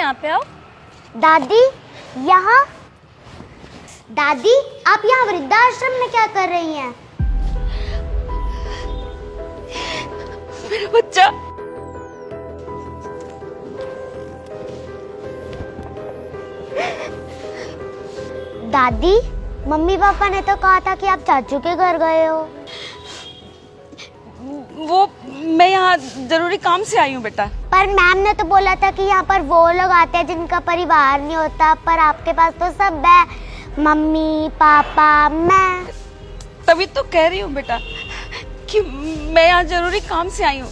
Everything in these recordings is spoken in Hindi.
यहाँ पे आओ। दादी यहाँ? दादी आप यहाँ वृद्धाश्रम में क्या कर रही हैं? मेरा बच्चा। दादी मम्मी पापा ने तो कहा था कि आप चाचू के घर गए हो। वो मैं यहाँ जरूरी काम से आई हूँ बेटा। पर मैम ने तो बोला था कि यहाँ पर वो लोग आते हैं जिनका परिवार नहीं होता, पर आपके पास तो सब है, मम्मी पापा मैं। तभी तो कह रही हूँ बेटा कि मैं यहाँ जरूरी काम से आई हूँ।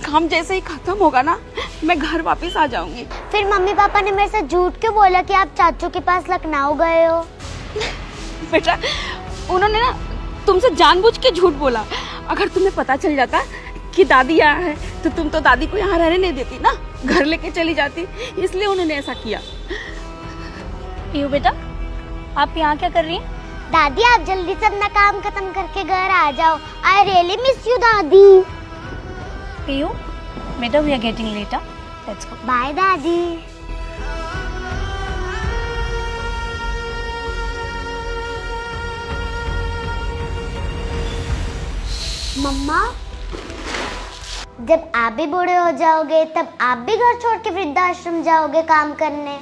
काम जैसे ही खत्म होगा ना मैं घर वापस आ जाऊंगी। फिर मम्मी पापा ने मेरे से झूठ क्यों बोला कि आप चाचू के पास लखनऊ गए हो? बेटा उन्होंने ना तुमसे जानबूझ के झूठ बोला। अगर तुम्हें पता चल जाता कि दादी यहाँ है तो तुम तो दादी को यहाँ रहने नहीं देती ना, घर लेके चली जाती, इसलिए उन्होंने ऐसा किया। पीयू बेटा आप यहाँ क्या कर रही हैं? दादी आप जल्दी से अपना काम खत्म करके घर आ जाओ। आई रियली मिस यू दादी। पीयू बेटा we are getting late, let's go. Bye दादी। मम्मा जब आप भी बूढ़े हो जाओगे तब आप भी घर छोड़ के वृद्धाश्रम जाओगे काम करने?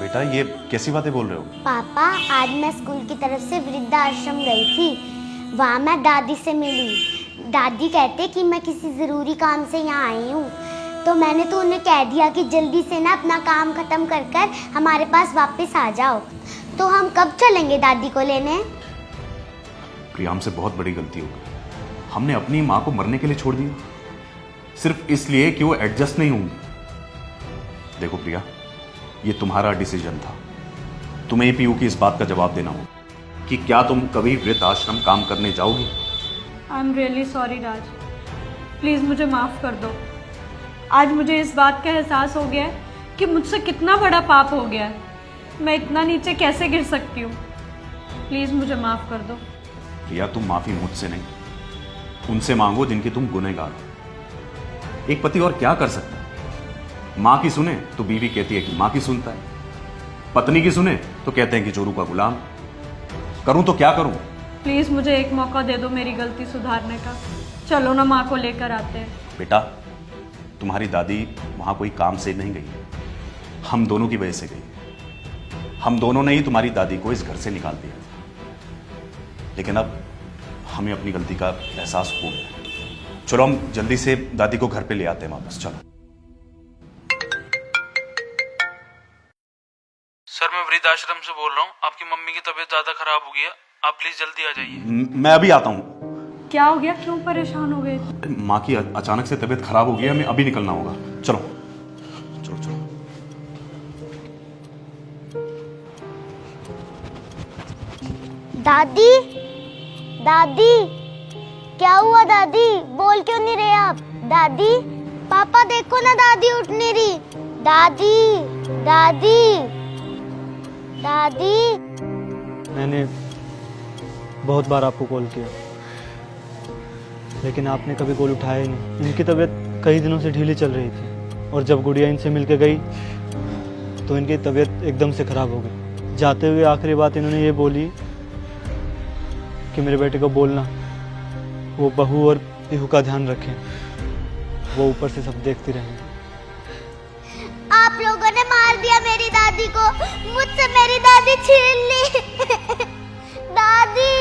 बेटा ये कैसी बातें बोल रहे हो? पापा आज मैं स्कूल की तरफ से वृद्धाश्रम गई थी, वहाँ मैं दादी से मिली। दादी कहते कि मैं किसी ज़रूरी काम से यहाँ आई हूँ, तो मैंने तो उन्हें कह दिया कि जल्दी से ना अपना काम ख़त्म कर कर हमारे पास वापस आ जाओ। तो हम कब चलेंगे दादी को लेने? प्रिया हमसे बहुत बड़ी गलती हो गई। हमने अपनी माँ को मरने के लिए छोड़ दिया सिर्फ इसलिए कि वो एडजस्ट नहीं होंगी। देखो प्रिया ये तुम्हारा डिसीजन था, तुम्हें पीयू की इस बात का जवाब देना होगा कि क्या तुम कभी वृद्धाश्रम काम करने जाओगी। I am really sorry Raj, please मुझे माफ़ कर दो। आज मुझे इस बात का एहसास हो गया है कि मुझसे कितना बड़ा पाप हो गया है। मैं इतना नीचे कैसे गिर सकती हूँ। प्लीज़ मुझे माफ़ कर दो। प्रिया तुम माफी मुझसे नहीं उनसे मांगो जिनके तुम गुनहगार हो। एक पति और क्या कर सकता है? माँ की सुने तो बीवी कहती है कि माँ की सुनता है, पत्नी की सुने तो कहते हैं कि जोरू का गुलाम। करूं तो क्या करूं? प्लीज़ मुझे एक मौका दे दो मेरी गलती सुधारने का। चलो ना माँ को लेकर आते हैं। बेटा तुम्हारी दादी वहां कोई काम से नहीं गई, हम दोनों की वजह से गई। हम दोनों ने ही तुम्हारी दादी को इस घर से निकाल दिया, लेकिन अब हमें अपनी गलती का एहसास हो गया। चलो हम जल्दी से दादी को घर पे ले आते हैं वापस। चलो। सर मैं वृद्धाश्रम से बोल रहा हूँ, आपकी मम्मी की तबीयत ज्यादा खराब हो गई है, आप प्लीज जल्दी आ जाइए। मैं अभी आता हूँ। क्या हो गया, क्यों परेशान हो गए? माँ की अचानक से तबीयत खराब हो गई है, हमें अभी निकलना होगा। चलो चलो चलो। दादी दादी क्या हुआ दादी? बोल क्यों नहीं रहे आप? दादी पापा देखो ना दादी उठ नहीं रही। दादी दादी दादी। मैंने बहुत बार आपको कॉल किया लेकिन आपने कभी कॉल उठाया ही नहीं। इनकी तबीयत कई दिनों से ढीली चल रही थी और जब गुड़िया इनसे मिलके गई तो इनकी तबीयत एकदम से ख़राब हो गई। जाते हुए आखिरी बात इन्होंने ये बोली कि मेरे बेटे को बोलना वो बहू और पीहू का ध्यान रखें, वो ऊपर से सब देखती रहेंगे। आप लोगों ने मार दिया मेरी दादी को, मुझसे मेरी दादी छीन ली। दादी